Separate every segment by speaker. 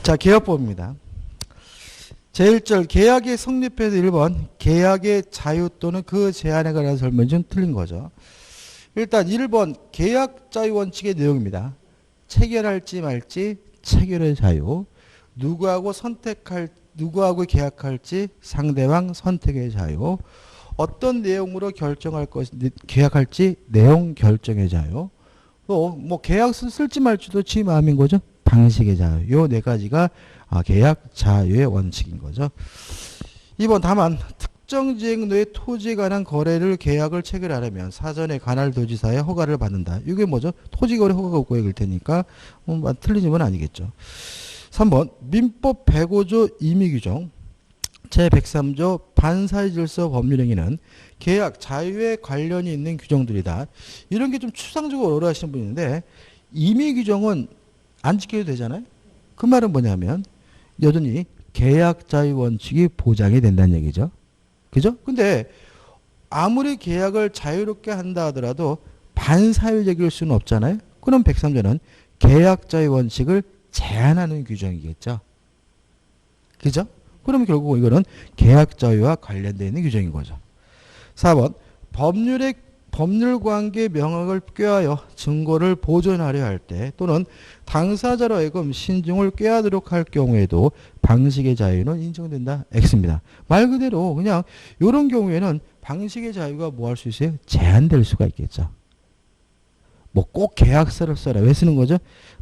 Speaker 1: 자, 계약법입니다. 제1절 계약이 성립해서 1번 계약의 자유 또는 그 제한에 관한 설명이 좀 틀린 거죠. 일단 1번 계약 자유 원칙의 내용입니다. 체결할지 말지 체결의 자유, 누구하고 계약할지 상대방 선택의 자유, 어떤 내용으로 결정할 계약할지 내용 결정의 자유, 또 뭐 계약서 쓸지 말지도 지 마음인 거죠. 방식의 자유. 요 네 가지가 계약 자유의 원칙인 거죠. 2번 다만 특정 지역로의 토지에 관한 거래를 계약을 체결하려면 사전에 관할 도지사의 허가를 받는다. 이게 뭐죠? 토지거래 허가가 없고 얘기일 테니까 틀린 건 아니겠죠. 3번 민법 105조 임의규정 제103조 반사회질서 법률행위는 계약 자유에 관련이 있는 규정들이다. 이런 게 좀 추상적으로 어려워하시는 분이 있는데 임의규정은 안 지켜도 되잖아요. 그 말은 뭐냐면 여전히 계약 자유 원칙이 보장이 된다는 얘기죠. 그죠? 근데 아무리 계약을 자유롭게 한다 하더라도 반사회적일 수는 없잖아요. 그럼 103조는 계약 자유 원칙을 제한하는 규정이겠죠. 그죠? 그럼 결국 이거는 계약 자유와 관련되어 있는 규정인 거죠. 4번 법률 관계 명확을 꾀하여 증거를 보존하려 할 때 또는 당사자로 하여금 신중을 꾀하도록 할 경우에도 방식의 자유는 인정된다. X입니다. 말 그대로 그냥 이런 경우에는 방식의 자유가 뭐 할 수 있어요? 제한될 수가 있겠죠. 뭐 꼭 계약서를 써라. 왜 쓰는 거죠?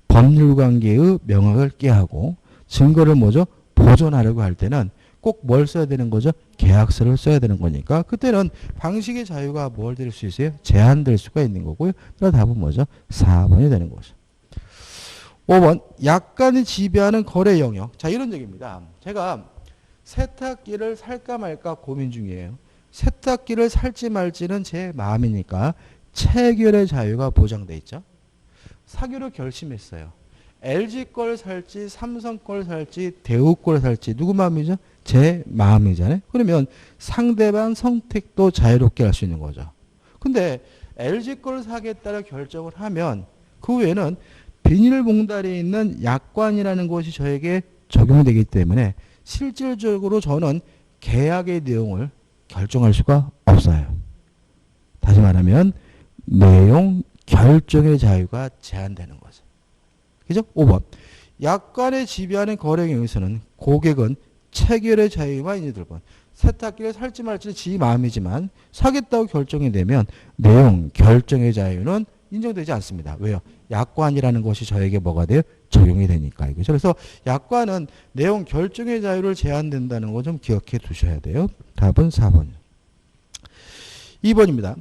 Speaker 1: 법률 관계의 명확을 꾀하고 증거를 뭐죠? 보존하려고 할 때는 꼭 뭘 써야 되는 거죠? 계약서를 써야 되는 거니까 그때는 방식의 자유가 뭘 될 수 있어요? 제한될 수가 있는 거고요. 그래서 답은 뭐죠? 4번이 되는 거죠. 5번 약관이 지배하는 거래 영역. 자, 이런 얘기입니다. 제가 세탁기를 살까 말까 고민 중이에요. 세탁기를 살지 말지는 제 마음이니까 체결의 자유가 보장돼 있죠. 사기로 결심했어요. LG 걸 살지 삼성 걸 살지 대우 걸 살지 누구 마음이죠? 제 마음이잖아요. 그러면 상대방 선택도 자유롭게 할 수 있는 거죠. 근데 LG 걸 사겠다고 결정을 하면 그 외에는 비닐봉다리에 있는 약관이라는 것이 저에게 적용되기 때문에 실질적으로 저는 계약의 내용을 결정할 수가 없어요. 다시 말하면 내용 결정의 자유가 제한되는 거죠. 그죠? 5번. 약관에 지배하는 거래 경우에서는 고객은 체결의 자유만 있는 1번. 세탁기를 살지 말지 지 마음이지만 사겠다고 결정이 되면 내용 결정의 자유는 인정되지 않습니다. 왜요? 약관이라는 것이 저에게 뭐가 돼요? 적용이 되니까요. 그죠? 그래서 약관은 내용 결정의 자유를 제한된다는 거 좀 기억해 두셔야 돼요. 답은 4번. 2번입니다.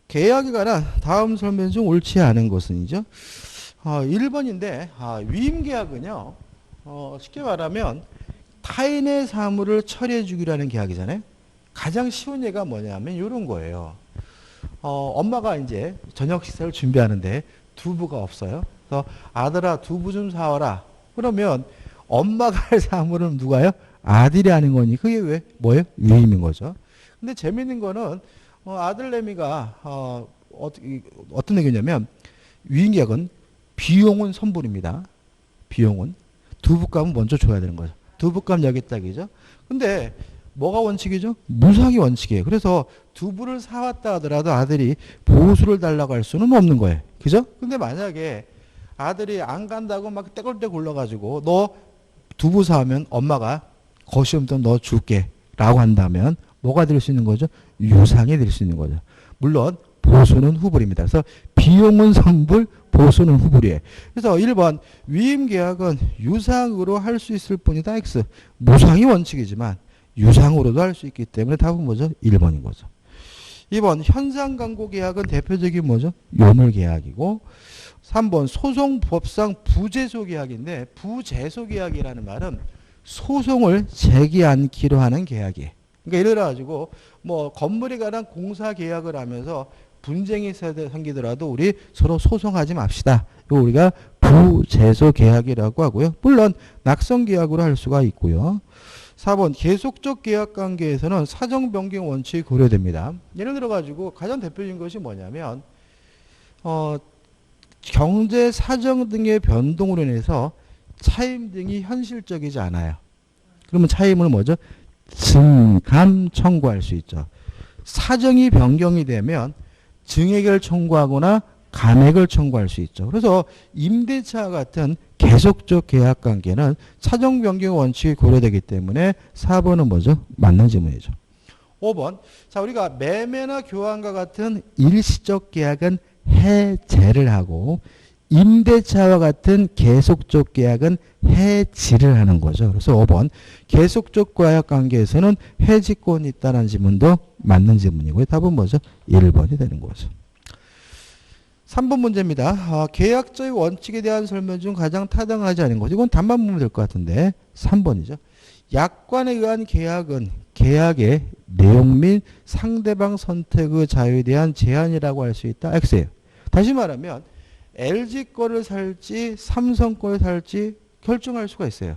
Speaker 1: 계약에 관한 다음 설명 중 옳지 않은 것은이죠. 1번인데 위임계약은요. 쉽게 말하면 타인의 사물을 처리해 주기로 하는 계약이잖아요. 가장 쉬운 예가 뭐냐면 이런 거예요. 엄마가 이제 저녁 식사를 준비하는데 두부가 없어요. 그래서 아들아 두부 좀 사와라. 그러면 엄마가 할 사물은 누가요? 아들이 하는 거니 그게 왜 뭐예요? 위임인 거죠. 근데 재밌는 거는 아들내미가 어떤 얘기냐면 위임계약은 비용은 선불입니다. 비용은 두부값은 먼저 줘야 되는 거죠. 두부값 여기 딱이죠. 근데 뭐가 원칙이죠? 무상이 원칙이에요. 그래서 두부를 사왔다 하더라도 아들이 보수를 달라고 할 수는 없는 거예요. 그죠? 근데 만약에 아들이 안 간다고 막 떼굴떼굴 굴러가지고 너 두부 사오면 엄마가 거시엄청 너 줄게 라고 한다면 뭐가 될 수 있는 거죠? 유상이 될 수 있는 거죠. 물론 보수는 후불입니다. 그래서 비용은 선불, 보수는 후불이에요. 그래서 1번 위임계약은 유상으로 할 수 있을 뿐이다. X. 무상이 원칙이지만 유상으로도 할 수 있기 때문에 답은 뭐죠? 1번인 거죠. 2번 현상광고계약은 대표적인 뭐죠? 요물계약이고 3번 소송법상 부제소계약인데 부제소계약이라는 말은 소송을 제기 않기로 하는 계약이에요. 그러니까 예를 들어가지고 뭐 건물에 관한 공사 계약을 하면서 분쟁이 생기더라도 우리 서로 소송하지 맙시다. 이거 우리가 부제소 계약이라고 하고요. 물론 낙성 계약으로 할 수가 있고요. 4번 계속적 계약 관계에서는 사정 변경 원칙이 고려됩니다. 예를 들어 가지고 가장 대표적인 것이 뭐냐면 경제 사정 등의 변동으로 인해서 차임 등이 현실적이지 않아요. 그러면 차임을 뭐죠? 증감 청구할 수 있죠. 사정이 변경이 되면 증액을 청구하거나 감액을 청구할 수 있죠. 그래서 임대차와 같은 계속적 계약 관계는 사정 변경 원칙이 고려되기 때문에 4번은 뭐죠? 맞는 질문이죠. 5번. 자, 우리가 매매나 교환과 같은 일시적 계약은 해제를 하고 임대차와 같은 계속적 계약은 해지를 하는 거죠. 그래서 5번. 계속적 계약 관계에서는 해지권이 있다는 질문도 맞는 질문이고요. 답은 뭐죠? 1번이 되는 거죠. 3번 문제입니다. 계약자의 원칙에 대한 설명 중 가장 타당하지 않은 것. 이건 답만 보면 될 것 같은데 3번이죠. 약관에 의한 계약은 계약의 내용 및 상대방 선택의 자유에 대한 제한이라고 할 수 있다. X예요. 다시 말하면 LG 거를 살지 삼성 거를 살지 결정할 수가 있어요.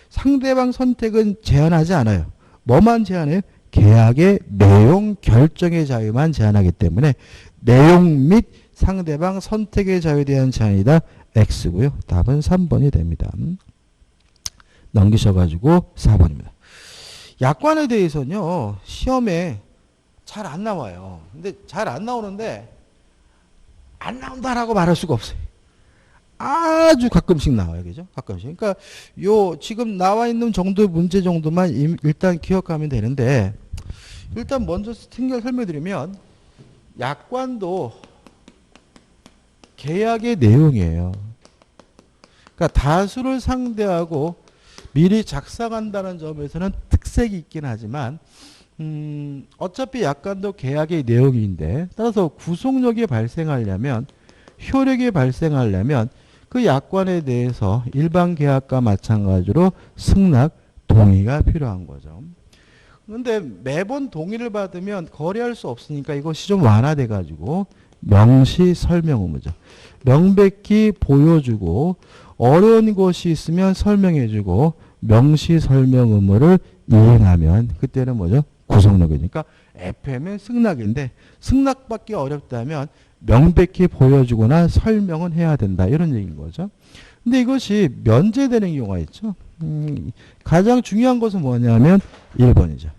Speaker 1: 상대방 선택은 제한하지 않아요. 뭐만 제한해요? 계약의 내용 결정의 자유만 제한하기 때문에 내용 및 상대방 선택의 자유에 대한 제한이다. X고요. 답은 3번이 됩니다. 넘기셔가지고 4번입니다. 약관에 대해서는요. 시험에 잘 안 나와요. 근데 잘 안 나오는데 안 나온다라고 말할 수가 없어요. 아주 가끔씩 나와요. 그죠? 가끔씩. 그러니까 요 지금 나와 있는 정도의 문제 정도만 일단 기억하면 되는데 일단 먼저 설명드리면 약관도 계약의 내용이에요. 그러니까 다수를 상대하고 미리 작성한다는 점에서는 특색이 있긴 하지만 어차피 약관도 계약의 내용인데 따라서 구속력이 발생하려면 효력이 발생하려면 그 약관에 대해서 일반 계약과 마찬가지로 승낙 동의가 필요한 거죠. 그런데 매번 동의를 받으면 거래할 수 없으니까 이것이 좀 완화돼 가지고 명시 설명 의무죠. 명백히 보여주고 어려운 것이 있으면 설명해주고 명시 설명 의무를 이행하면 그때는 뭐죠? 구속력이니까 FM은 승낙인데 승낙받기 어렵다면 명백히 보여주거나 설명은 해야 된다. 이런 얘기인 거죠. 근데 이것이 면제되는 경우가 있죠. 가장 중요한 것은 뭐냐면 1번이죠.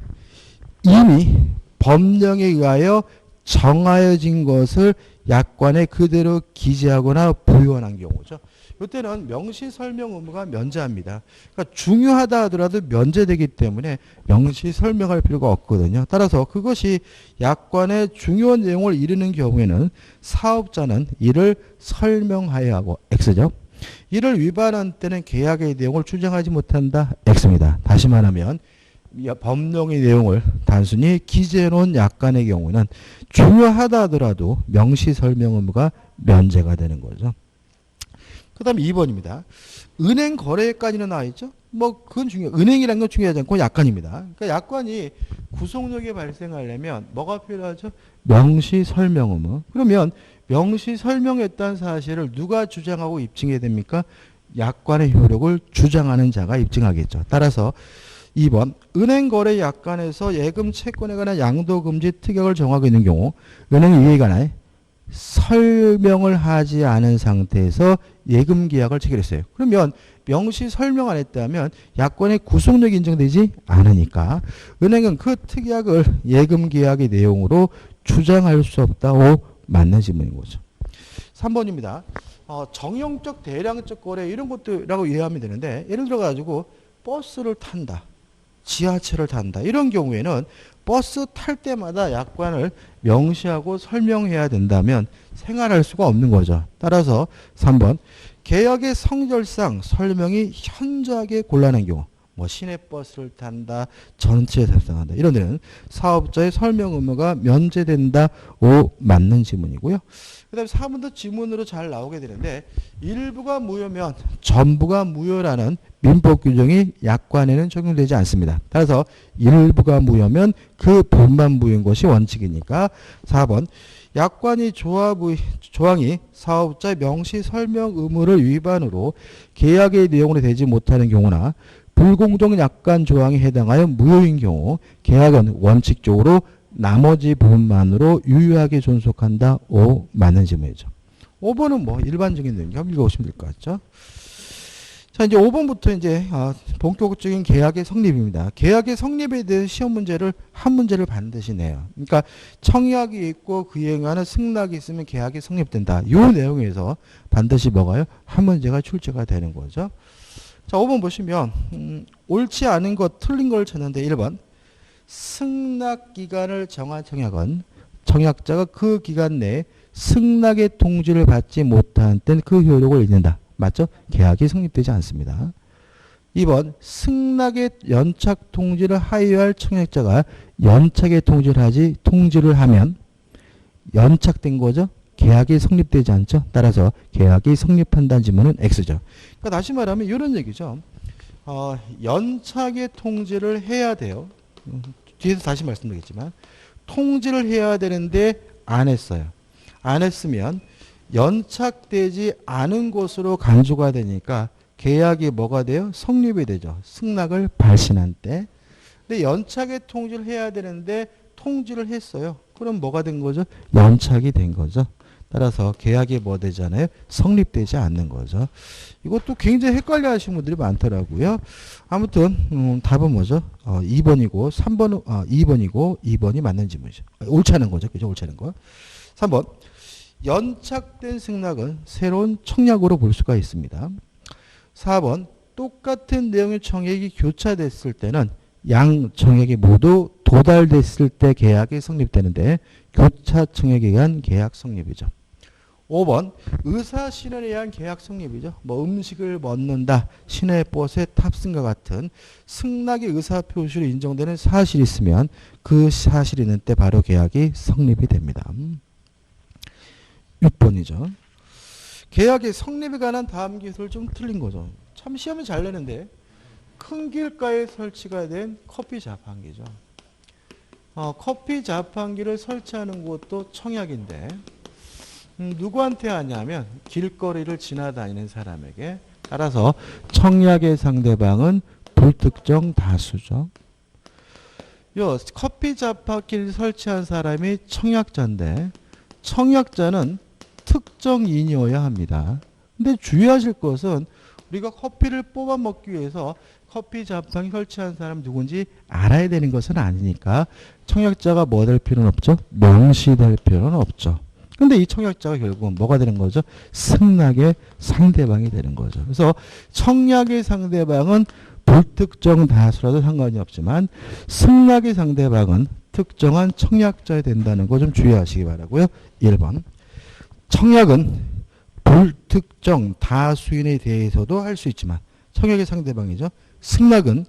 Speaker 1: 이미 법령에 의하여 정하여진 것을 약관에 그대로 기재하거나 부여한 경우죠. 이때는 명시 설명 의무가 면제합니다. 그러니까 중요하다 하더라도 면제되기 때문에 명시 설명할 필요가 없거든요. 따라서 그것이 약관의 중요한 내용을 이루는 경우에는 사업자는 이를 설명하여야 하고 X죠. 이를 위반한 때는 계약의 내용을 주장하지 못한다. X입니다. 다시 말하면 법령의 내용을 단순히 기재해 놓은 약관의 경우는 중요하다 하더라도 명시 설명 의무가 면제가 되는 거죠. 그 다음 2번입니다. 은행 거래까지는 나와 있죠? 뭐, 그건 은행이라는 건 중요하지 않고 약관입니다. 그러니까 약관이 구속력이 발생하려면 뭐가 필요하죠? 명시 설명 의무. 그러면 명시 설명했다는 사실을 누가 주장하고 입증해야 됩니까? 약관의 효력을 주장하는 자가 입증하겠죠. 따라서 2번 은행 거래 약관에서 예금 채권에 관한 양도 금지 특약을 정하고 있는 경우 은행이 이에 관해 설명을 하지 않은 상태에서 예금 계약을 체결했어요. 그러면 명시 설명 안 했다면 약관의 구속력이 인정되지 않으니까 은행은 그 특약을 예금 계약의 내용으로 주장할 수 없다고 맞는 질문인 거죠. 3번입니다. 정형적 대량적 거래 이런 것들라고 이해하면 되는데 예를 들어 가지고 버스를 탄다. 지하철을 탄다. 이런 경우에는 버스 탈 때마다 약관을 명시하고 설명해야 된다면 생활할 수가 없는 거죠. 따라서 3번 계약의 성질상 설명이 현저하게 곤란한 경우 뭐 시내버스를 탄다. 전체 탑승한다. 이런 데는 사업자의 설명 의무가 면제된다. 오 맞는 지문이고요. 그 다음에 4번도 지문으로 잘 나오게 되는데 일부가 무효면 전부가 무효라는 민법 규정이 약관에는 적용되지 않습니다. 따라서 일부가 무효면 그 부분만 무효인 것이 원칙이니까 4번 약관이 조항이 사업자 명시 설명 의무를 위반으로 계약의 내용으로 되지 못하는 경우나 불공정 약관 조항에 해당하여 무효인 경우 계약은 원칙적으로 나머지 부분만으로 유효하게 존속한다. 오 맞는 질문이죠. 5번은 뭐 일반적인 내용 한번 읽어보시면 될 것 같죠. 자, 이제 5번부터 이제 본격적인 계약의 성립입니다. 계약의 성립에 대한 시험 문제를 한 문제를 반드시 내요. 그러니까 청약이 있고 그에 의한 승낙이 있으면 계약이 성립된다. 이 내용에서 반드시 뭐가요? 한 문제가 출제가 되는 거죠. 자, 5번 보시면 옳지 않은 것, 틀린 걸 찾는데 1번 승낙 기간을 정한 청약은 청약자가 그 기간 내에 승낙의 통지를 받지 못한 때는 그 효력을 잃는다. 맞죠? 계약이 성립되지 않습니다. 2번 승낙의 연착 통지를 하여할 청약자가 연착의 통지를 하면 연착된 거죠. 계약이 성립되지 않죠. 따라서 계약이 성립한다는 지문은 X죠. 그러니까 다시 말하면 이런 얘기죠. 연착의 통지를 해야 돼요. 뒤에서 다시 말씀드리겠지만 통지를 해야 되는데 안 했어요. 안 했으면 연착되지 않은 것으로 간주가 되니까 계약이 뭐가 돼요? 성립이 되죠. 승낙을 발신한 때. 근데 연착의 통지를 해야 되는데 통지를 했어요. 그럼 뭐가 된 거죠? 연착이 된 거죠. 따라서 계약이 뭐 되잖아요? 성립되지 않는 거죠. 이것도 굉장히 헷갈려 하시는 분들이 많더라고요. 아무튼 답은 뭐죠? 2번이고 3번 2번이고 2번이 맞는 지문이죠. 옳지 않은 거죠. 그죠? 옳지 않은 거. 3번 연착된 승낙은 새로운 청약으로 볼 수가 있습니다. 4번 똑같은 내용의 청약이 교차됐을 때는 양 청약이 모두 도달됐을 때 계약이 성립되는데 교차 청약에 의한 계약 성립이죠. 5번 의사 신원에 의한 계약 성립이죠. 뭐 음식을 먹는다, 시내 버스에 탑승과 같은 승낙의 의사 표시로 인정되는 사실이 있으면 그 사실이 있는 때 바로 계약이 성립이 됩니다. 6번이죠. 계약의 성립에 관한 다음 기술을 좀 틀린 거죠. 참 시험이 잘 내는데 큰 길가에 설치가 된 커피 자판기죠. 커피 자판기를 설치하는 것도 청약인데 누구한테 하냐면 길거리를 지나다니는 사람에게. 따라서 청약의 상대방은 불특정 다수죠. 요 커피 자판기를 설치한 사람이 청약자인데 청약자는 특정인이어야 합니다. 근데 주의하실 것은 우리가 커피를 뽑아 먹기 위해서 커피 자판기 설치한 사람 누군지 알아야 되는 것은 아니니까 청약자가 뭐 될 필요는 없죠? 명시될 필요는 없죠. 근데 이 청약자가 결국은 뭐가 되는 거죠? 승낙의 상대방이 되는 거죠. 그래서 청약의 상대방은 불특정 다수라도 상관이 없지만 승낙의 상대방은 특정한 청약자가 된다는 거 좀 주의하시기 바라고요. 1번 청약은 불특정 다수인에 대해서도 할 수 있지만 청약의 상대방이죠. 승낙은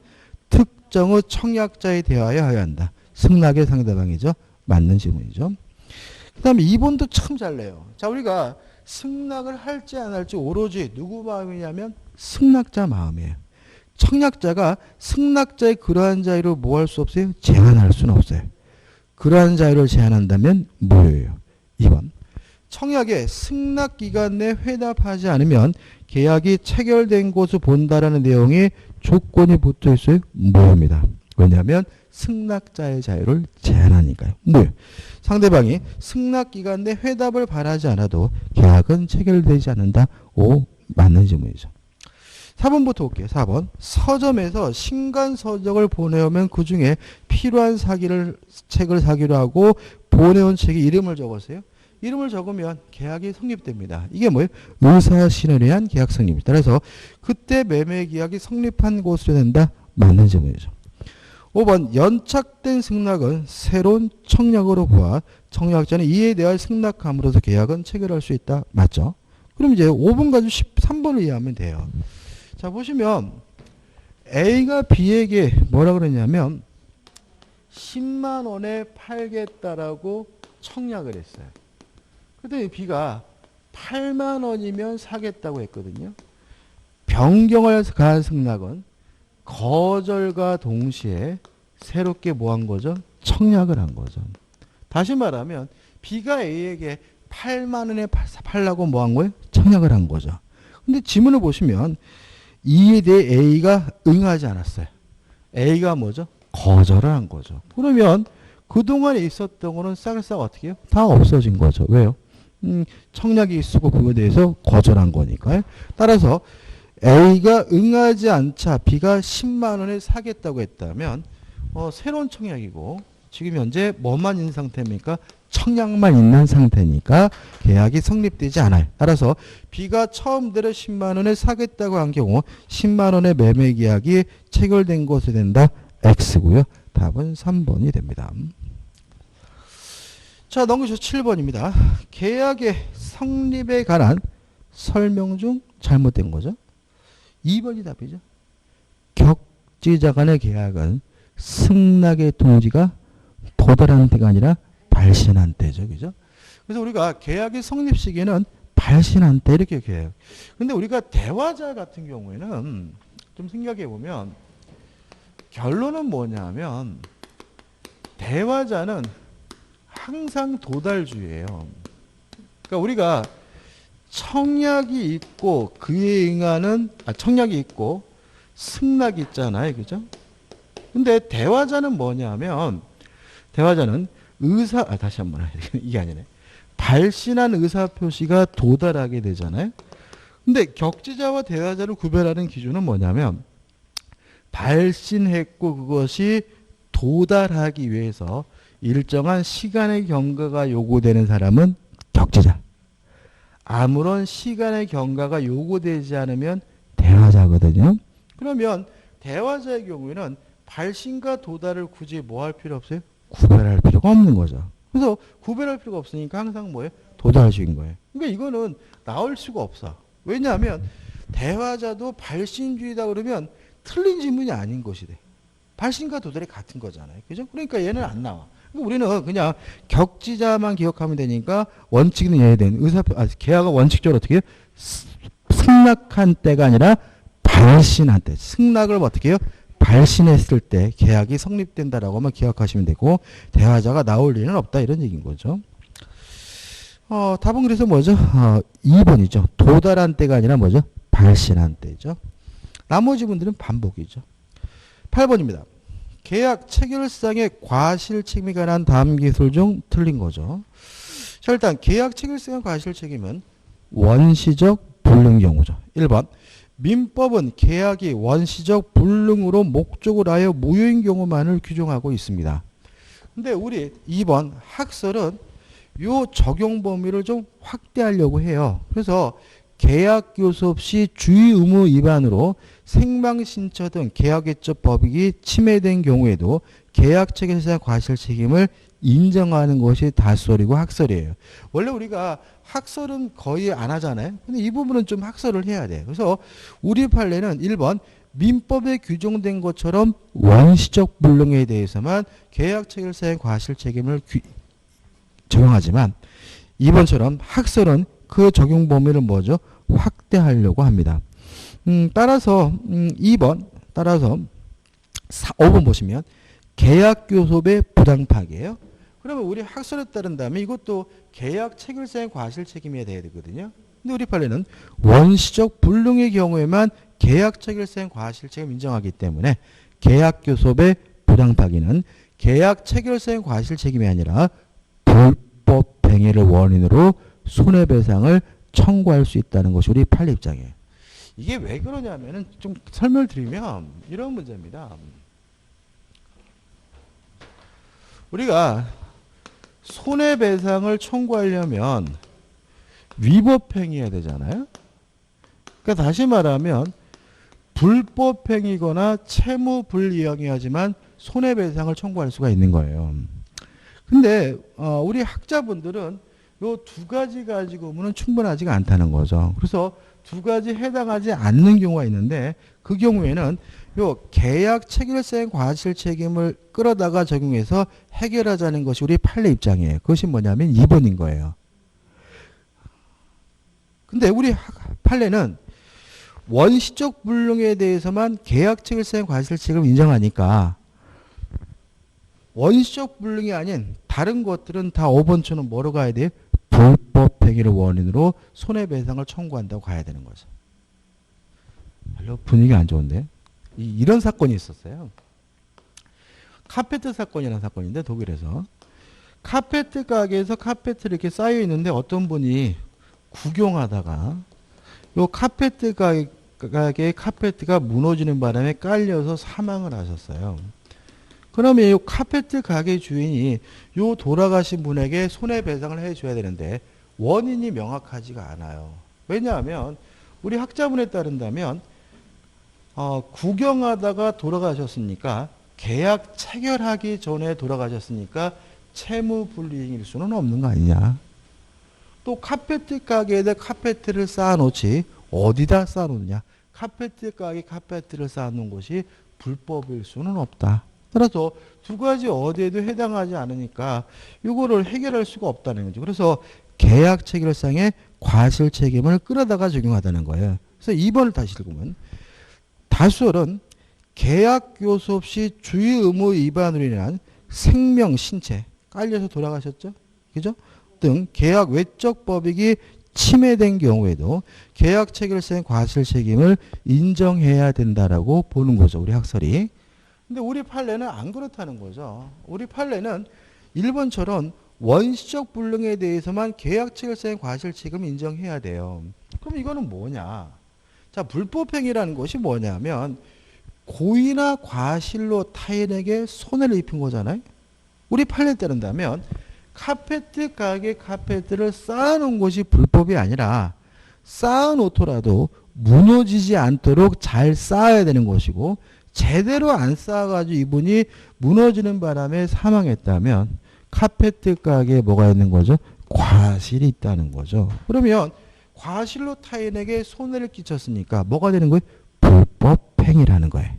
Speaker 1: 특정의 청약자에 대하여 해야 한다. 승낙의 상대방이죠. 맞는 질문이죠. 그 다음에 2번도 참 잘 내요. 자, 우리가 승낙을 할지 안 할지 오로지 누구 마음이냐면 승낙자 마음이에요. 청약자가 승낙자의 그러한 자유를 뭐 할 수 없어요? 제한할 수는 없어요. 그러한 자유를 제한한다면 무효예요. 2번 청약에 승낙 기간 내 회답하지 않으면 계약이 체결된 것을 본다라는 내용의 조건이 붙어 있어요. 무효입니다. 왜냐하면 승낙자의 자유를 제한하니까요. 무효. 상대방이 승낙 기간 내 회답을 바라지 않아도 계약은 체결되지 않는다. 5. 맞는 질문이죠. 4번부터 볼게요. 4번 서점에서 신간서적을 보내오면 그 중에 필요한 책을 사기로 하고 보내온 책에 이름을 적었어요. 이름을 적으면 계약이 성립됩니다. 이게 뭐예요? 의사신원에 의한 계약 성립입니다. 그래서 그때 매매 계약이 성립한 것으로 된다. 맞는 질문이죠. 5번 연착된 승낙은 새로운 청약으로 보아 청약자는 이에 대하여 승낙함으로써 계약은 체결할 수 있다. 맞죠? 그럼 이제 5번 가지고 13번을 이해하면 돼요. 자, 보시면 A가 B에게 뭐라 그러냐면 10만 원에 팔겠다라고 청약을 했어요. 그때 B가 8만 원이면 사겠다고 했거든요. 변경을 가한 승낙은 거절과 동시에 새롭게 뭐 한 거죠? 청약을 한 거죠. 다시 말하면 B가 A에게 8만 원에 팔라고 뭐 한 거예요? 청약을 한 거죠. 근데 지문을 보시면 이에 대해 A가 응하지 않았어요. A가 뭐죠? 거절을 한 거죠. 그러면 그동안에 있었던 거는 싹싹 어떻게 해요? 다 없어진 거죠. 왜요? 청약이 있었고 그거에 대해서 거절한 거니까요. 따라서 A가 응하지 않자 B가 10만 원에 사겠다고 했다면 새로운 청약이고 지금 현재 뭐만 있는 상태입니까? 청약만 있는 상태니까 계약이 성립되지 않아요. 따라서 B가 처음대로 10만 원에 사겠다고 한 경우 10만 원의 매매 계약이 체결된 것이 된다. X고요. 답은 3번이 됩니다. 자, 넘겨서 7번입니다. 계약의 성립에 관한 설명 중 잘못된 거죠. 2번이 답이죠. 격지자 간의 계약은 승낙의 통지가 도달한 때가 아니라 발신한 때죠. 그죠? 그래서 우리가 계약의 성립 시기는 발신한 때 이렇게 계약. 근데 우리가 대화자 같은 경우에는 좀 생각해 보면 결론은 뭐냐면 대화자는 항상 도달주의예요. 그러니까 우리가 청약이 있고 그에 응하는 청약이 있고 승낙이 있잖아요. 그죠? 근데 대화자는 뭐냐면 대화자는 다시 한번 이게 아니네. 발신한 의사 표시가 도달하게 되잖아요. 근데 격지자와 대화자를 구별하는 기준은 뭐냐면 발신했고 그것이 도달하기 위해서 일정한 시간의 경과가 요구되는 사람은 격지자. 아무런 시간의 경과가 요구되지 않으면 대화자거든요. 그러면 대화자의 경우에는 발신과 도달을 굳이 뭐 할 필요 없어요? 구별할 필요가 없는 거죠. 그래서 구별할 필요가 없으니까 항상 뭐예요? 도달주의인 거예요. 그러니까 이거는 나올 수가 없어. 왜냐하면 대화자도 발신주의다 그러면 틀린 질문이 아닌 것이 돼. 발신과 도달이 같은 거잖아요. 그죠? 그러니까 얘는 안 나와. 우리는 그냥 격지자만 기억하면 되니까 원칙은 이해해야 되는 계약은 원칙적으로 어떻게 해요? 승낙한 때가 아니라 발신한 때. 승낙을 어떻게 해요? 발신했을 때 계약이 성립된다라고만 기억하시면 되고 대화자가 나올 일은 없다 이런 얘기인 거죠. 답은 그래서 뭐죠? 2번이죠. 도달한 때가 아니라 뭐죠? 발신한 때죠. 나머지 분들은 반복이죠. 8번입니다. 계약 체결상의 과실 책임에 관한 다음 기술 중 틀린 거죠. 자, 일단 계약 체결상의 과실 책임은 원시적 불능 경우죠. 1번. 민법은 계약이 원시적 불능으로 목적을 하여 무효인 경우만을 규정하고 있습니다. 근데 우리 2번 학설은 요 적용 범위를 좀 확대하려고 해요. 그래서 계약 교섭 시 주의 의무 위반으로 생명신청 등 계약개적 법익이 침해된 경우에도 계약 체결상 과실 책임을 인정하는 것이 다수설이고 학설이에요. 원래 우리가 학설은 거의 안 하잖아요. 근데 이 부분은 좀 학설을 해야 돼요. 그래서 우리 판례는 1번 민법에 규정된 것처럼 원시적 불능에 대해서만 계약 체결상 과실 책임을 적용하지만 2번처럼 학설은 그 적용 범위를 뭐죠? 확대하려고 합니다. 따라서 2번 따라서 5번 보시면 계약 교섭의 부당 파기예요. 그러면 우리 학설에 따른다면 이것도 계약 체결상의 과실 책임이어야 되거든요. 근데 우리 판례는 원시적 불능의 경우에만 계약 체결상의 과실 책임 인정하기 때문에 계약 교섭의 부당 파기는 계약 체결상의 과실 책임이 아니라 불법 행위를 원인으로 손해배상을 청구할 수 있다는 것이 우리 판례 입장이에요. 이게 왜 그러냐면은 좀 설명을 드리면 이런 문제입니다. 우리가 손해배상을 청구하려면 위법행위해야 되잖아요. 그러니까 다시 말하면 불법행위거나 채무불이행위하지만 손해배상을 청구할 수가 있는 거예요. 근데 우리 학자분들은 요 두 가지 가지고는 충분하지가 않다는 거죠. 그래서 두 가지 해당하지 않는 경우가 있는데 그 경우에는 요 계약 체결상 과실 책임을 끌어다가 적용해서 해결하자는 것이 우리 판례 입장이에요. 그것이 뭐냐면 2번인 거예요. 근데 우리 판례는 원시적 불능에 대해서만 계약 체결상 과실 책임을 인정하니까 원시적 불능이 아닌 다른 것들은 다 5번처럼 뭐로 가야 돼요? 불법 행위를 원인으로 손해배상을 청구한다고 가야 되는 거죠. 별로 분위기 안 좋은데? 이런 사건이 있었어요. 카페트 사건이라는 사건인데 독일에서 카페트 가게에서 카페트를 이렇게 쌓여 있는데 어떤 분이 구경하다가 요 카페트 가게 가게의 카페트가 무너지는 바람에 깔려서 사망을 하셨어요. 그러면 이 카페트 가게 주인이 요 돌아가신 분에게 손해배상을 해줘야 되는데 원인이 명확하지가 않아요. 왜냐하면 우리 학자문에 따른다면 구경하다가 돌아가셨으니까 계약 체결하기 전에 돌아가셨으니까 채무불이행일 수는 없는 거 아니냐. 또 카페트 가게에다 카페트를 쌓아놓지 어디다 쌓아놓느냐. 카페트 가게 카페트를 쌓아놓은 것이 불법일 수는 없다. 따라서 두 가지 어디에도 해당하지 않으니까 이거를 해결할 수가 없다는 거죠. 그래서 계약 체결상의 과실 책임을 끌어다가 적용하다는 거예요. 그래서 2번을 다시 읽으면 다수설은 계약 교섭 없이 주의 의무 위반으로 인한 생명, 신체, 깔려서 돌아가셨죠? 그죠? 등 계약 외적 법익이 침해된 경우에도 계약 체결상의 과실 책임을 인정해야 된다라고 보는 거죠. 우리 학설이. 근데 우리 판례는 안 그렇다는 거죠. 우리 판례는 1번처럼 원시적 불능에 대해서만 계약 체결상의 과실 책임을 인정해야 돼요. 그럼 이거는 뭐냐? 자, 불법행위라는 것이 뭐냐면 고의나 과실로 타인에게 손해를 입힌 거잖아요. 우리 판례에 따른다면 카페트 가게 카페트를 쌓아놓은 것이 불법이 아니라 쌓아놓더라도 무너지지 않도록 잘 쌓아야 되는 것이고 제대로 안 쌓아가지고 이분이 무너지는 바람에 사망했다면 카페트 가게에 뭐가 있는 거죠? 과실이 있다는 거죠. 그러면 과실로 타인에게 손해를 끼쳤으니까 뭐가 되는 거예요? 불법행위라는 거예요.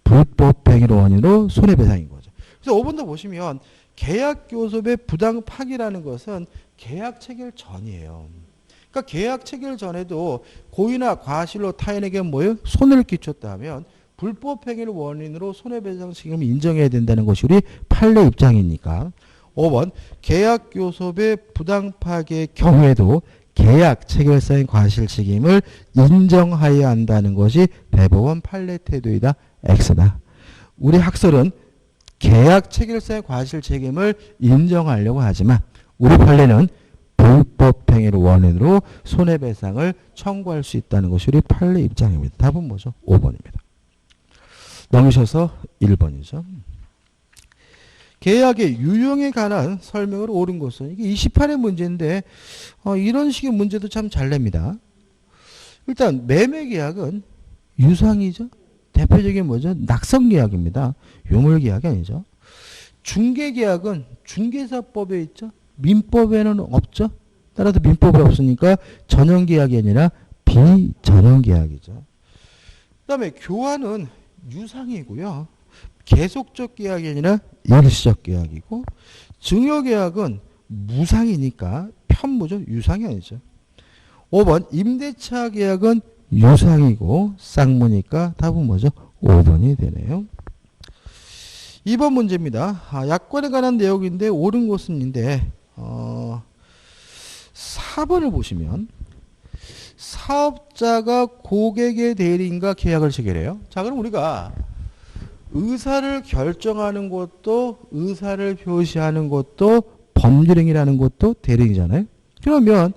Speaker 1: 불법행위로 원인으로 손해배상인 거죠. 그래서 5번도 보시면 계약 교섭의 부당 파기라는 것은 계약 체결 전이에요. 그러니까 계약 체결 전에도 고의나 과실로 타인에게 뭐예요? 손해를 끼쳤다면 불법행위를 원인으로 손해배상 책임을 인정해야 된다는 것이 우리 판례 입장이니까 5번 계약 교섭의 부당 파기의 경우에도 계약 체결상의 과실 책임을 인정하여야 한다는 것이 대법원 판례 태도이다. X다. 우리 학설은 계약 체결상의 과실 책임을 인정하려고 하지만 우리 판례는 불법행위를 원인으로 손해배상을 청구할 수 있다는 것이 우리 판례 입장입니다. 답은 뭐죠? 5번입니다. 넘기셔서 1번이죠. 계약의 유형에 관한 설명을 옳은 것은 이게 28의 문제인데 이런 식의 문제도 참 잘 냅니다. 일단 매매계약은 유상이죠. 대표적인 뭐죠? 낙선계약입니다. 유물계약이 아니죠. 중개계약은 중개사법에 있죠. 민법에는 없죠. 따라서 민법에 없으니까 전형계약이 아니라 비전형계약이죠. 그 다음에 교환은 유상이고요. 계속적 계약이 아니라 일시적 계약이고 증여계약은 무상이니까 편무죠. 유상이 아니죠. 5번 임대차 계약은 유상이고 쌍무니까 답은 뭐죠? 5번이 되네요. 2번 문제입니다. 약관에 관한 내용인데 옳은 것은인데 4번을 보시면 사업자가 고객의 대리인과 계약을 체결해요. 자, 그럼 우리가 의사를 결정하는 것도 의사를 표시하는 것도 법률행위라는 것도 대리인이잖아요. 그러면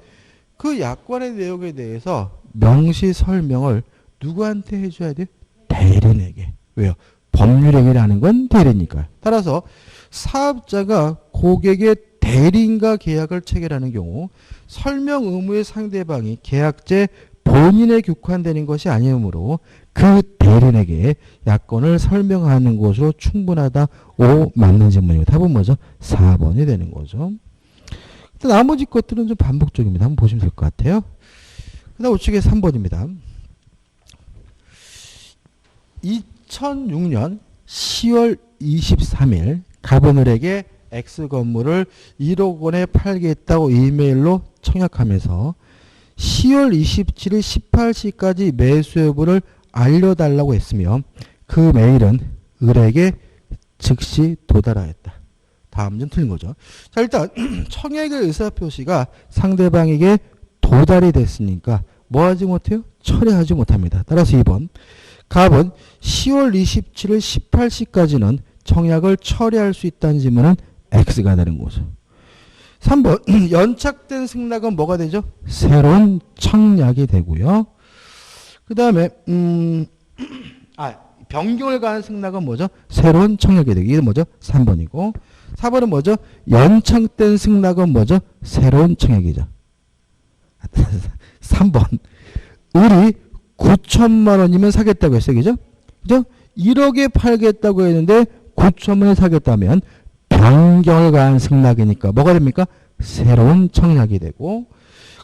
Speaker 1: 그 약관의 내용에 대해서 명시 설명을 누구한테 해줘야 돼요? 대리인에게. 왜요? 법률행위라는 건 대리니까요. 따라서 사업자가 고객의 대리인과 계약을 체결하는 경우 설명 의무의 상대방이 계약제 본인에 국한되는 것이 아니므로 그 대리인에게 약관을 설명하는 것으로 충분하다. 5 맞는 질문이고 답은 뭐죠? 4번이 되는 거죠. 나머지 것들은 좀 반복적입니다. 한번 보시면 될 것 같아요. 그 다음 우측에 3번입니다. 2006년 10월 23일 가버늘에게 X 건물을 1억 원에 팔겠다고 이메일로 청약하면서 10월 27일 18시까지 매수 여부를 알려달라고 했으며 그 메일은 을에게 즉시 도달하였다. 다음 좀 틀린 거죠. 자, 일단 청약의 의사표시가 상대방에게 도달이 됐으니까 뭐 하지 못해요? 처리하지 못합니다. 따라서 2번 갑은 10월 27일 18시까지는 청약을 처리할 수 있다는 질문은 X가 되는 거죠. 3번 연착된 승낙은 뭐가 되죠? 새로운 청약이 되고요. 그 다음에 변경을 가한 승낙은 뭐죠? 새로운 청약이 되기. 이게 뭐죠? 3번이고 4번은 뭐죠? 연착된 승낙은 뭐죠? 새로운 청약이죠. 3번. 을이 9천만 원이면 사겠다고 했어요. 그죠? 그죠? 1억에 팔겠다고 했는데 9천만 원에 사겠다면 변경을 가한 승낙이니까 뭐가 됩니까? 새로운 청약이 되고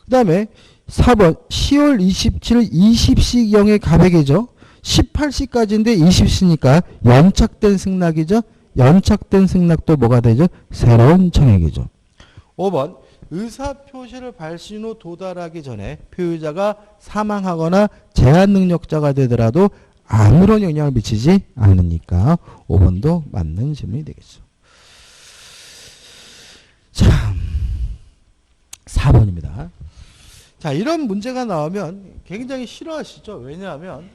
Speaker 1: 그 다음에 4번 10월 27일 20시경의 가백이죠. 18시까지인데 20시니까 연착된 승낙이죠. 연착된 승낙도 뭐가 되죠? 새로운 청약이죠. 5번 의사표시를 발신 후 도달하기 전에 표의자가 사망하거나 제한 능력자가 되더라도 아무런 영향을 미치지 않으니까 5번도 맞는 질문이 되겠죠. 자, 4번입니다. 자, 이런 문제가 나오면 굉장히 싫어하시죠. 왜냐하면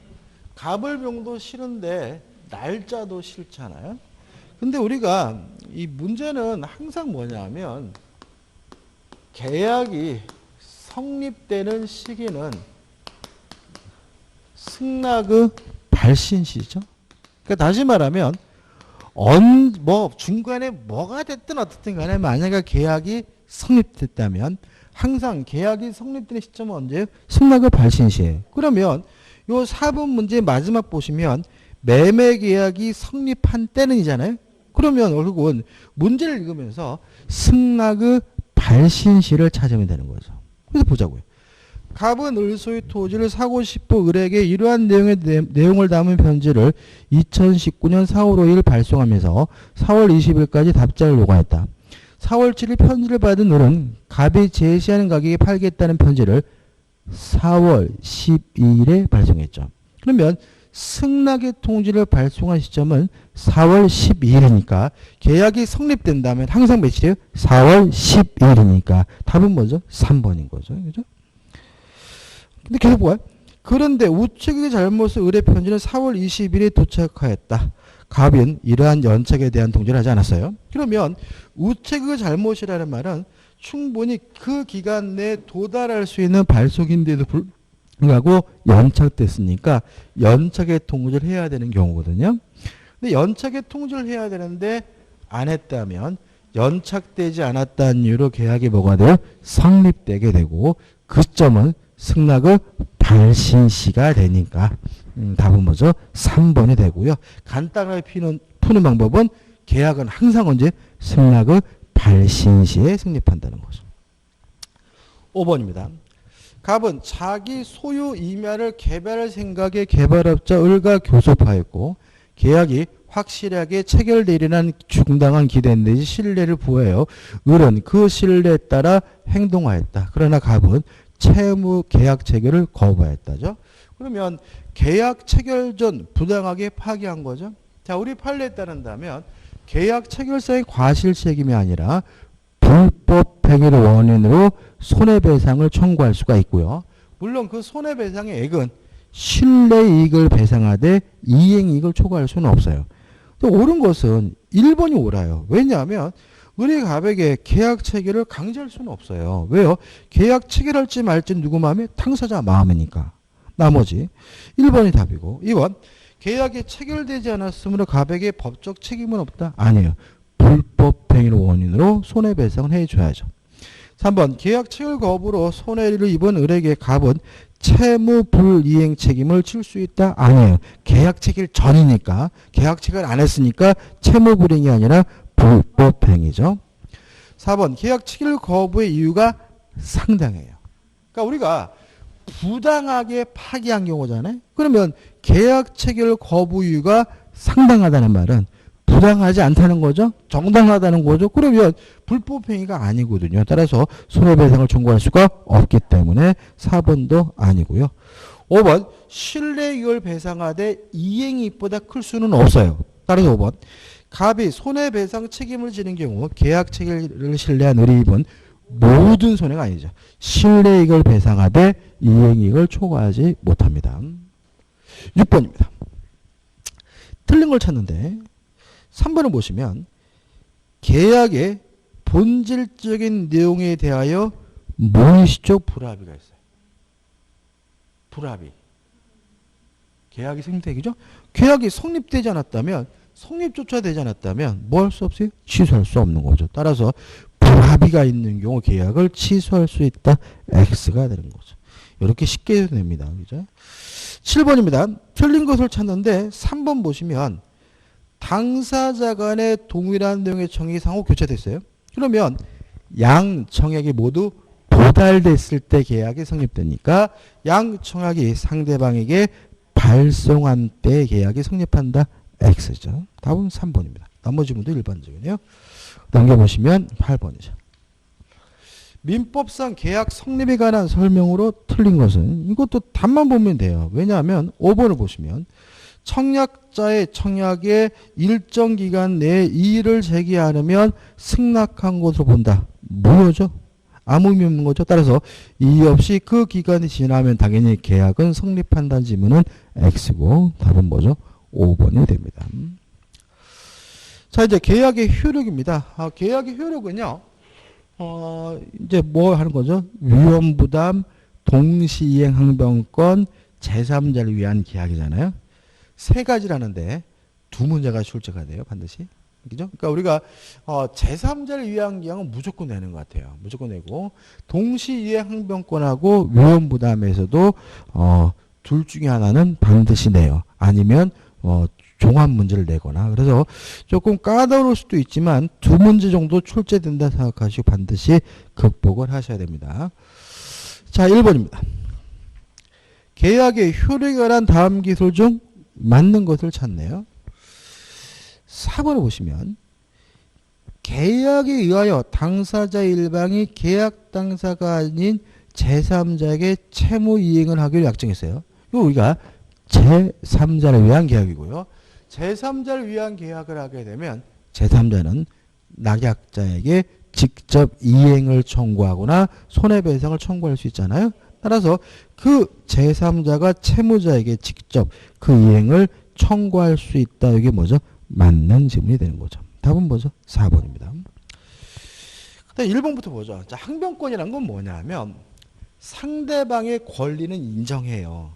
Speaker 1: 갑을병도 싫은데 날짜도 싫잖아요. 근데 우리가 이 문제는 항상 뭐냐면 계약이 성립되는 시기는 승낙의 발신시죠. 그러니까 다시 말하면 중간에 뭐가 됐든 어떻든 간에 만약에 계약이 성립됐다면 항상 계약이 성립되는 시점은 언제예요? 승낙의 발신시예요. 그러면 요 4번 문제 마지막 보시면 매매 계약이 성립한 때는이잖아요. 그러면 결국은 문제를 읽으면서 승낙의 발신시를 찾으면 되는 거죠. 그래서 보자고요. 갑은 을소의 토지를 사고 싶어 을에게 이러한 내용을 담은 편지를 2019년 4월 5일 발송하면서 4월 20일까지 답장을 요구했다. 4월 7일 편지를 받은 을은 갑이 제시하는 가격에 팔겠다는 편지를 4월 12일에 발송했죠. 그러면 승낙의 통지를 발송한 시점은 4월 12일이니까 계약이 성립된다면 항상 며칠이에요? 4월 12일이니까 답은 뭐죠? 3번인 거죠. 그죠? 근데 계속 뭐야? 그런데 우측의 잘못을 을의 편지는 4월 20일에 도착하였다. 갑은 이러한 연착에 대한 통지를 하지 않았어요. 그러면 우측의 잘못이라는 말은 충분히 그 기간 내에 도달할 수 있는 발송인데도 불구하고 연착됐으니까 연착의 통지를 해야 되는 경우거든요. 근데 연착의 통지를 해야 되는데 안 했다면 연착되지 않았다는 이유로 계약이 뭐가 돼요? 성립되게 되고 그 점은 승낙의 발신시가 되니까 답은 뭐죠? 3번이 되고요. 간단하게 푸는 방법은 계약은 항상 언제? 승낙의 발신시에 성립한다는 거죠. 5번입니다. 갑은 자기 소유 임야를 개발할 생각에 개발업자 을과 교섭하였고 계약이 확실하게 체결되리라는 중당한 기대 내지 신뢰를 부여하여 을은 그 신뢰에 따라 행동하였다. 그러나 갑은 채무 계약 체결을 거부하였다죠. 그러면 계약 체결 전 부당하게 파기한 거죠. 자, 우리 판례에 따른다면 계약 체결사의 과실 책임이 아니라 불법 행위를 원인으로 손해배상을 청구할 수가 있고요. 물론 그 손해배상의 액은 신뢰이익을 배상하되 이행이익을 초과할 수는 없어요. 옳은 것은 1번이 옳아요. 왜냐하면 을이 갑에게 계약 체결을 강제할 수는 없어요. 왜요? 계약 체결할지 말지 누구 마음에? 당사자 마음이니까. 나머지 1번이 답이고 2번 계약이 체결되지 않았으므로 갑에게 법적 책임은 없다. 아니에요. 불법 행위를 원인으로 손해배상을 해줘야죠. 3번 계약 체결 거부로 손해를 입은 을에게 갑은 채무 불이행 책임을 질 수 있다. 아니에요. 계약 체결 전이니까 계약 체결 안 했으니까 채무 불이행이 아니라 불법 행위죠. 4번 계약 체결 거부의 이유가 상당해요. 그러니까 우리가 부당하게 파기한 경우잖아요. 그러면 계약 체결 거부 이유가 상당하다는 말은 부당하지 않다는 거죠. 정당하다는 거죠. 그러면 불법 행위가 아니거든요. 따라서 손해배상을 청구할 수가 없기 때문에 4번도 아니고요. 5번 신뢰이익을 배상하되 이행이익보다 클 수는 없어요. 따라서 5번 갑이 손해배상 책임을 지는 경우 계약 체결을 신뢰한 을이 입은 모든 손해가 아니죠. 신뢰이익을 배상하되 이행이익을 초과하지 못합니다. 6번입니다. 틀린 걸 찾는데 3번을 보시면 계약의 본질적인 내용에 대하여 무의식적 불합의가 있어요. 불합의. 계약이 성립되기죠. 계약이 성립되지 않았다면 성립조차 되지 않았다면 뭐 할 수 없어요? 취소할 수 없는 거죠. 따라서 불합의가 있는 경우 계약을 취소할 수 있다. X가 되는 거죠. 이렇게 쉽게 해도 됩니다. 그죠? 7번입니다. 틀린 것을 찾는데 3번 보시면 당사자 간의 동일한 내용의 청약이 상호 교체됐어요. 그러면 양 청약이 모두 도달됐을 때 계약이 성립되니까 양 청약이 상대방에게 발송한 때 계약이 성립한다. X죠. 답은 3번입니다. 나머지 분도 일반적이네요. 넘겨보시면 8번이죠. 민법상 계약 성립에 관한 설명으로 틀린 것은 이것도 답만 보면 돼요. 왜냐하면 5번을 보시면 청약자의 청약에 일정 기간 내에 이의를 제기 않으면 승낙한 것으로 본다. 무효죠. 아무 의미 없는 거죠. 따라서 이의 없이 그 기간이 지나면 당연히 계약은 성립한다는 지문은 X고 답은 뭐죠? 5번이 됩니다. 자, 이제 계약의 효력입니다. 계약의 효력은요. 이제 뭐 하는 거죠? 위험부담, 동시이행 항변권, 제3자를 위한 계약이잖아요. 세 가지라는데 두 문제가 출제가 돼요. 반드시. 그죠? 그러니까 우리가 제3자를 위한 계약은 무조건 내는 것 같아요. 무조건 내고 동시이행 항변권하고 위험부담에서도 둘 중에 하나는 반드시 내요. 아니면 종합 문제를 내거나. 그래서 조금 까다로울 수도 있지만 두 문제 정도 출제된다 생각하시고 반드시 극복을 하셔야 됩니다. 자, 1번입니다. 계약의 효력에 관한 다음 기술 중 맞는 것을 찾네요. 4번을 보시면 계약에 의하여 당사자 일방이 계약 당사가 아닌 제3자에게 채무 이행을 하기로 약정했어요. 이거 우리가 제3자를 위한 계약이고요. 제3자를 위한 계약을 하게 되면 제3자는 낙약자에게 직접 이행을 청구하거나 손해배상을 청구할 수 있잖아요. 따라서 그 제3자가 채무자에게 직접 그 이행을 청구할 수 있다. 이게 뭐죠? 맞는 지문이 되는 거죠. 답은 뭐죠? 4번입니다. 그다음 1번부터 보죠. 자, 항변권이란 건 뭐냐면 상대방의 권리는 인정해요.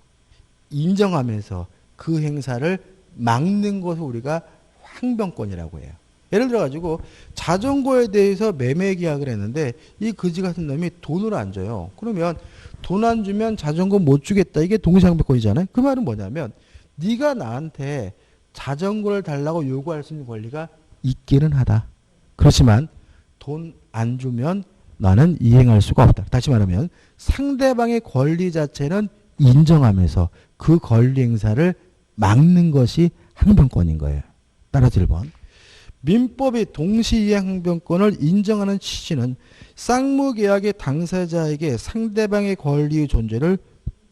Speaker 1: 인정하면서 그 행사를 막는 것을 우리가 항변권이라고 해요. 예를 들어가지고 자전거에 대해서 매매 계약을 했는데 이 거지 같은 놈이 돈을 안 줘요. 그러면 돈 안 주면 자전거 못 주겠다. 이게 동시항변권이잖아요. 그 말은 뭐냐면 네가 나한테 자전거를 달라고 요구할 수 있는 권리가 있기는 하다. 그렇지만 돈 안 주면 나는 이행할 수가 없다. 다시 말하면 상대방의 권리 자체는 인정하면서 그 권리 행사를 막는 것이 항변권인 거예요. 따라서 1번. 민법이 동시이행 항변권을 인정하는 취지는 쌍무계약의 당사자에게 상대방의 권리의 존재를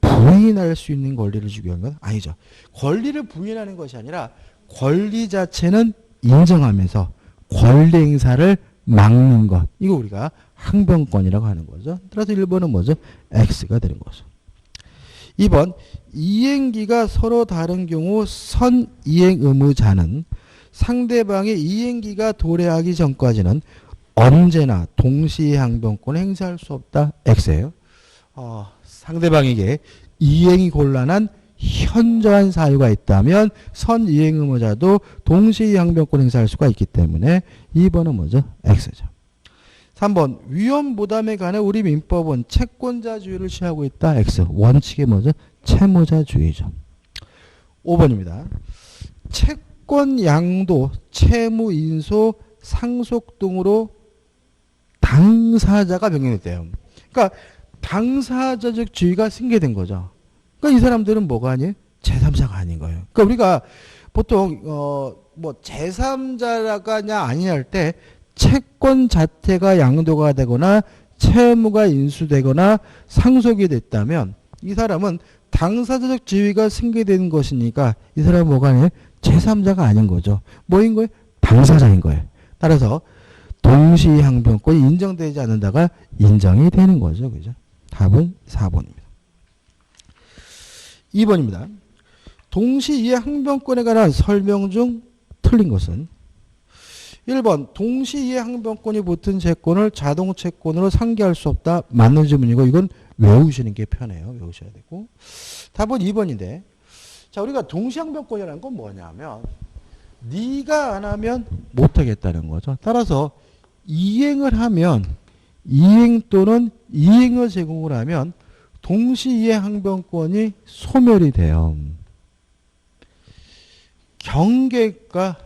Speaker 1: 부인할 수 있는 권리를 주기 위한 건 아니죠. 권리를 부인하는 것이 아니라 권리 자체는 인정하면서 권리 행사를 막는 것. 이거 우리가 항변권이라고 하는 거죠. 따라서 1번은 뭐죠? X가 되는 거죠. 2번. 이행기가 서로 다른 경우 선이행 의무자는 상대방의 이행기가 도래하기 전까지는 언제나 동시에 항변권을 행사할 수 없다. X예요. 상대방에게 이행이 곤란한 현저한 사유가 있다면 선이행 의무자도 동시에 항변권 행사할 수가 있기 때문에 2번은 뭐죠? X죠. 3번. 위험부담에 관해 우리 민법은 채권자주의를 취하고 있다. X. 원칙이 뭐죠? 채무자주의죠. 5번입니다. 채권 양도, 채무 인소, 상속 등으로 당사자가 변경됐대요. 그러니까 당사자적 주의가 승계된 거죠. 그러니까 이 사람들은 뭐가 아니에요? 제3자가 아닌 거예요. 그러니까 우리가 보통 뭐 제3자가 아니냐 할 때 채권 자체가 양도가 되거나 채무가 인수되거나 상속이 됐다면 이 사람은 당사자적 지위가 승계되는 것이니까 이 사람은 뭐가 아니에요? 제3자가 아닌 거죠. 뭐인 거예요? 당사자인 거예요. 따라서 동시항변권이 인정되지 않는다가 인정이 되는 거죠. 그죠? 답은 4번입니다. 2번입니다. 동시이해항변권에 관한 설명 중 틀린 것은 1번 동시이해항변권이 붙은 채권을 자동채권으로 상기할 수 없다. 맞는 질문이고 이건 외우시는 게 편해요. 외우셔야 되고 답은 2번인데 자, 우리가 동시항변권이라는 건 뭐냐면 네가 안 하면 못하겠다는 거죠. 따라서 이행을 하면 이행 또는 이행을 제공을 하면 동시이행 항변권이 소멸이 돼요. 경계가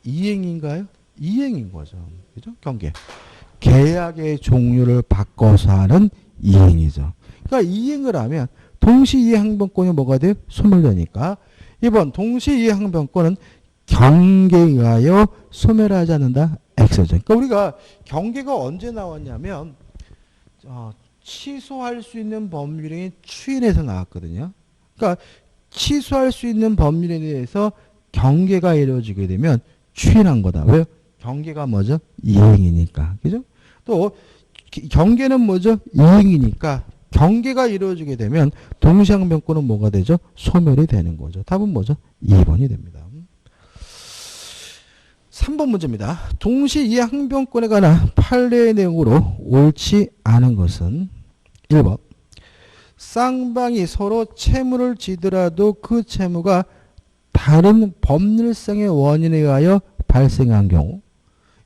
Speaker 1: 이행인가요? 이행인 거죠. 그죠? 경계. 계약의 종류를 바꿔서 하는 이행이죠. 그러니까 이행을 하면 동시이행 항변권이 뭐가 돼요? 소멸되니까. 이번 동시이행 항변권은 경계에 의하여 소멸하지 않는다. X죠. 그러니까 우리가 경계가 언제 나왔냐면 취소할 수 있는 법률이 추인에서 나왔거든요. 그러니까 취소할 수 있는 법률에 대해서 경계가 이루어지게 되면 추인한 거다. 왜요? 경계가 뭐죠? 이행이니까. 그죠? 또 경계는 뭐죠? 이행이니까 경계가 이루어지게 되면 동시항변권은 뭐가 되죠? 소멸이 되는 거죠. 답은 뭐죠? 2번이 됩니다. 3번 문제입니다. 동시이행항변권에 관한 판례의 내용으로 옳지 않은 것은 1번. 쌍방이 서로 채무를 지더라도 그 채무가 다른 법률상의 원인에 의하여 발생한 경우.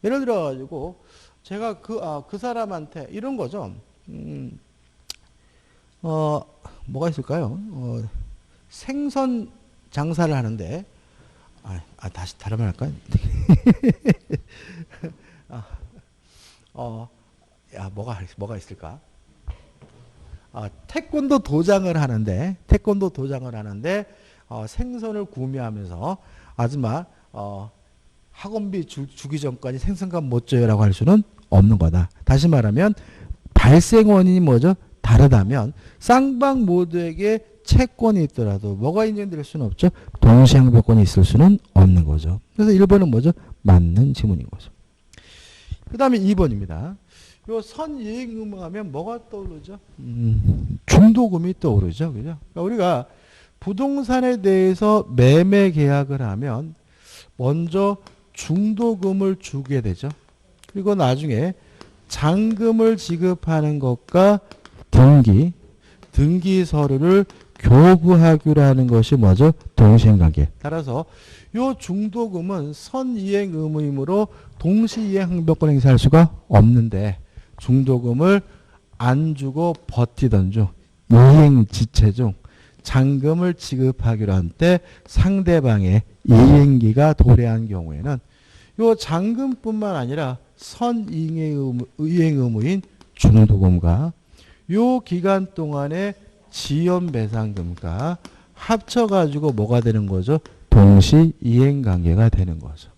Speaker 1: 예를 들어가지고 제가 그 사람한테 이런 거죠. 뭐가 있을까요? 생선 장사를 하는데 다시 다른 말 할까요? 뭐가 있을까? 태권도 도장을 하는데 생선을 구매하면서 아줌마 학원비 주기 전까지 생선값 못 줘요라고 할 수는 없는 거다. 다시 말하면 발생 원인이 뭐죠? 다르다면 쌍방 모두에게 채권이 있더라도 뭐가 인정될 수는 없죠? 동시항변권이 있을 수는 없는 거죠. 그래서 1번은 뭐죠? 맞는 지문인 거죠. 그 다음에 2번입니다. 요 선이행 의무하면 뭐가 떠오르죠? 중도금이 떠오르죠. 그죠? 그러니까 우리가 부동산에 대해서 매매 계약을 하면 먼저 중도금을 주게 되죠. 그리고 나중에 잔금을 지급하는 것과 등기 서류를 교부하기로 하는 것이 뭐죠? 동시행관계. 따라서 요 중도금은 선이행 의무이므로 동시이행 항변권 행사할 수가 없는데 중도금을 안 주고 버티던 중 이행 지체 중 잔금을 지급하기로 한 때 상대방의 이행기가 도래한 경우에는 요 잔금뿐만 아니라 선이행 의무인 중도금과 요 기간 동안의 지연배상금과 합쳐가지고 뭐가 되는 거죠? 동시이행관계가 되는 거죠.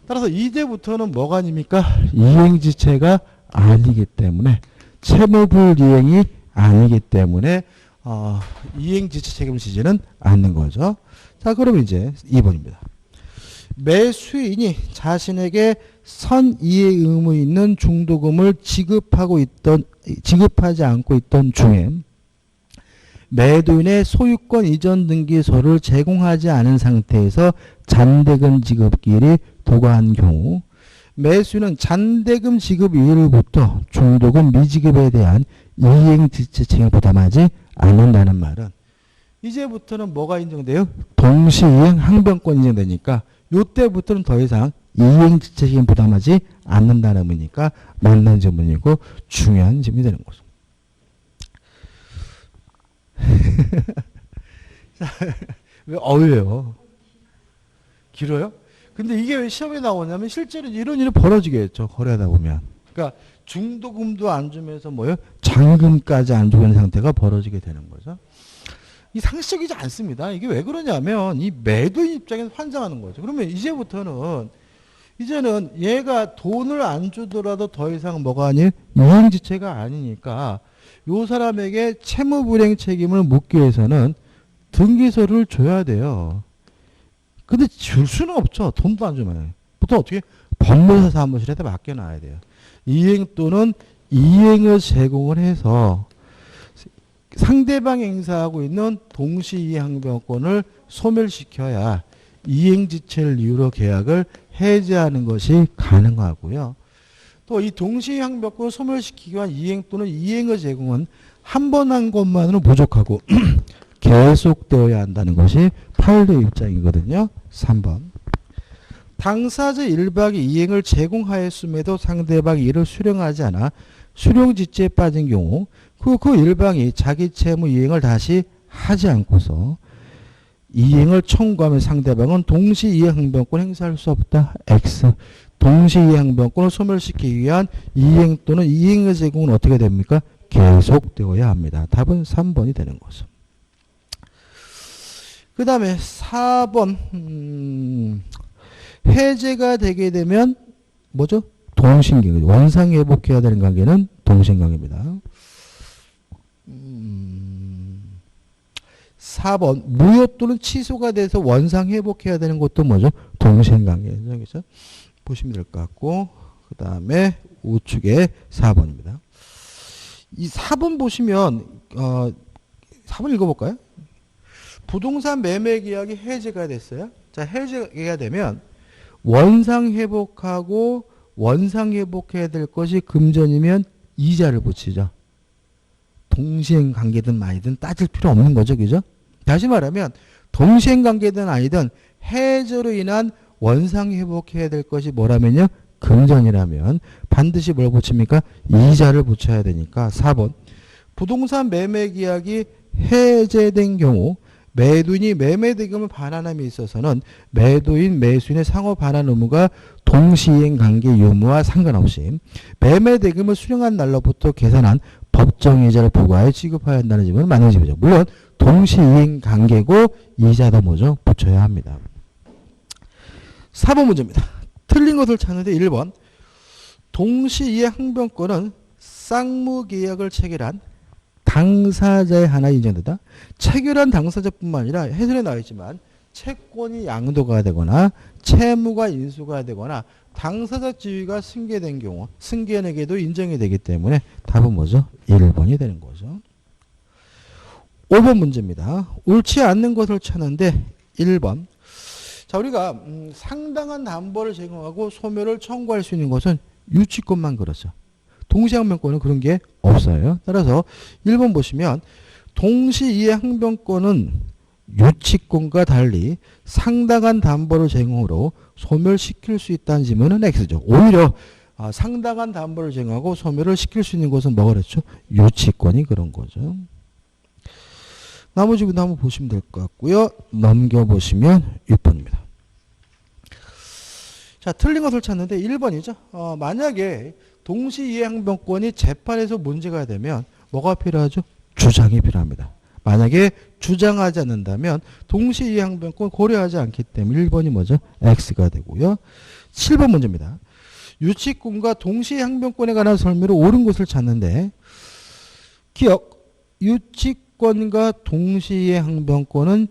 Speaker 1: 따라서 이제부터는 뭐가 아닙니까? 이행지체가 아니기 때문에 채무불이행이 아니기 때문에 이행지체 책임을 지지는 않는 거죠. 자, 그럼 이제 2번입니다. 매수인이 자신에게 선이행 의무 있는 중도금을 지급하지 않고 있던 중에 매도인의 소유권 이전 등기소를 제공하지 않은 상태에서 잔대금 지급기일이 도과한 경우 매수인은 잔대금 지급 이후로부터 중도금 미지급에 대한 이행지체 책임을 부담하지 않는다는 말은 이제부터는 뭐가 인정돼요? 동시이행 항변권이 인정되니까 이때부터는 더 이상 이행지체 책임 부담하지 않는다는 의미니까 맞는 질문이고 중요한 질문이 되는 거죠. 왜 어려요? 길어요? 근데 이게 왜 시험에 나오냐면 실제로 이런 일이 벌어지겠죠. 거래하다 보면. 그러니까 중도금도 안 주면서 뭐예요? 잔금까지 안 주는 상태가 벌어지게 되는 거죠. 이 상식적이지 않습니다. 이게 왜 그러냐면 이 매도인 입장에서 환장하는 거죠. 그러면 이제는 얘가 돈을 안 주더라도 더 이상 뭐가 아니에요? 이행지체가 아니니까 요 사람에게 채무불이행 책임을 묻기 위해서는 등기서류를 줘야 돼요. 근데 줄 수는 없죠. 돈도 안 주면. 보통 어떻게? 법무사 사무실에다 맡겨놔야 돼요. 이행 또는 이행을 제공을 해서 상대방이 행사하고 있는 동시이행항변권을 소멸시켜야 이행지체를 이유로 계약을 해지하는 것이 가능하고요. 또 이 동시이행항변권을 소멸시키기 위한 이행 또는 이행을 제공은 한 번 한 것만으로 부족하고 계속되어야 한다는 것이 판례 입장이거든요. 3번. 당사자 1박이 이행을 제공하였음에도 상대방이 이를 수령하지 않아 수령지죄에 빠진 경우 그 1방이 자기 채무 이행을 다시 하지 않고서 이행을 청구하면 상대방은 동시 이행 항변권 행사할 수 없다. X. 동시 이행 항변권을 소멸시키기 위한 이행 또는 이행의 제공은 어떻게 됩니까? 계속되어야 합니다. 답은 3번이 되는 거죠. 그 다음에 4번 해제가 되게 되면 뭐죠? 동신관계. 원상회복해야 되는 관계는 동신관계입니다. 4번 무효 또는 취소가 돼서 원상회복해야 되는 것도 뭐죠? 동신관계. 그래서 보시면 될 것 같고 그 다음에 우측에 4번입니다. 이 4번 보시면 4번 읽어볼까요? 부동산 매매 계약이 해제가 됐어요. 자, 해제가 되면 원상회복하고 원상회복해야 될 것이 금전이면 이자를 붙이죠. 동시행관계든 아니든 따질 필요 없는 거죠. 그죠? 다시 말하면 동시행관계든 아니든 해제로 인한 원상회복해야 될 것이 뭐라면요? 금전이라면 반드시 뭘 붙입니까? 이자를 붙여야 되니까 4번 부동산 매매 계약이 해제된 경우 매도인이 매매 대금을 반환함에 있어서는 매도인 매수인의 상호 반환 의무가 동시행 관계 유무와 상관없이 매매 대금을 수령한 날로부터 계산한 법정 이자를 부과해 지급해야 한다는 점을 맞는 점이죠. 물론 동시행 관계고 이자도 뭐죠? 붙여야 합니다. 4번 문제입니다. 틀린 것을 찾는데 1번 동시이행 항변권은 쌍무계약을 체결한 당사자의 하나 인정된다. 체결한 당사자뿐만 아니라 해설에 나와 있지만 채권이 양도가 되거나 채무가 인수가 되거나 당사자 지위가 승계된 경우 승계인에게도 인정이 되기 때문에 답은 뭐죠? 1번이 되는 거죠. 5번 문제입니다. 옳지 않는 것을 찾는데 1번 자 우리가 상당한 담보를 제공하고 소멸을 청구할 수 있는 것은 유치권만 그렇죠. 동시항변권은 그런 게 없어요. 따라서 1번 보시면 동시이행항변권은 유치권과 달리 상당한 담보를 제공으로 소멸시킬 수 있다는 지문은 X죠. 오히려 상당한 담보를 제공하고 소멸을 시킬 수 있는 것은 뭐가 그랬죠? 유치권이 그런 거죠. 나머지 한번 보시면 될 것 같고요. 넘겨보시면 6번입니다. 자, 틀린 것을 찾는데 1번이죠. 만약에 동시이행항변권이 재판에서 문제가 되면 뭐가 필요하죠? 주장이 필요합니다. 만약에 주장하지 않는다면 동시이행항변권 고려하지 않기 때문에 1번이 뭐죠? X가 되고요. 7번 문제입니다. 유치권과 동시이행항변권에 관한 설명으로 옳은 것을 찾는데 기억, 유치권과 동시이행항변권은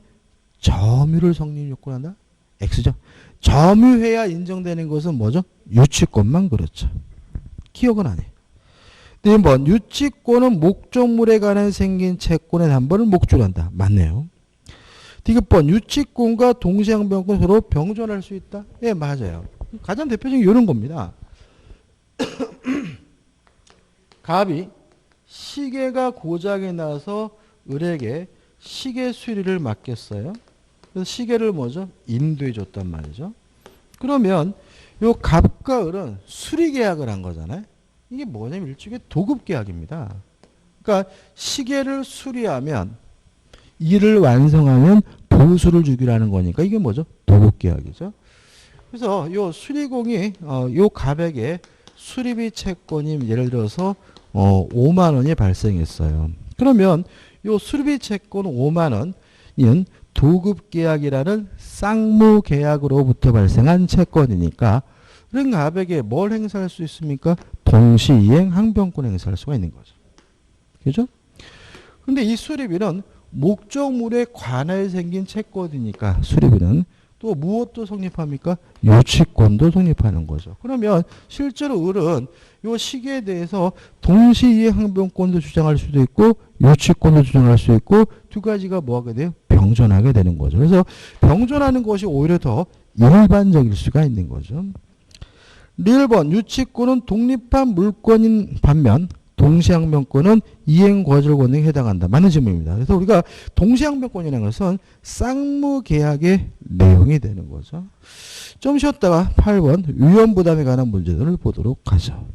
Speaker 1: 점유를 성립 요건한다? X죠. 점유해야 인정되는 것은 뭐죠? 유치권만 그렇죠. 기억은 안 해. 1번 유치권은 목적물에 관한 생긴 채권의 담보를 목적으로 한다. 맞네요. 디귿번 유치권과 동시항변권 서로 병존할 수 있다. 예, 맞아요. 가장 대표적인 이런 겁니다. 갑이 시계가 고장이 나서 을에게 시계 수리를 맡겼어요. 그래서 시계를 뭐죠? 인도해 줬단 말이죠. 그러면 요 갑과 을은 수리 계약을 한 거잖아요. 이게 뭐냐면 일종의 도급 계약입니다. 그러니까 시계를 수리하면 일을 완성하면 보수를 주기라는 거니까 이게 뭐죠? 도급 계약이죠. 그래서 요 수리공이 요 갑에게 수리비 채권이 예를 들어서 5만 원이 발생했어요. 그러면 요 수리비 채권 5만 원은 도급 계약이라는 쌍무 계약으로부터 발생한 채권이니까 그런 갑에게 뭘 행사할 수 있습니까? 동시이행 항변권 행사할 수가 있는 거죠. 그죠? 근데 이 수리비는 목적물에 관하여 생긴 채권이니까 수리비는 또 무엇도 성립합니까? 유치권도 성립하는 거죠. 그러면 실제로 을은 이 시기에 대해서 동시이행 항변권도 주장할 수도 있고 유치권도 주장할 수 있고 두 가지가 뭐하게 돼요? 병존하게 되는 거죠. 그래서 병존하는 것이 오히려 더 일반적일 수가 있는 거죠. 1번 유치권은 독립한 물권인 반면 동시항변권은 이행거절 권능에 해당한다. 맞는 질문입니다. 그래서 우리가 동시항변권이라는 것은 쌍무계약의 내용이 되는 거죠. 좀 쉬었다가 8번 위험부담에 관한 문제들을 보도록 하죠.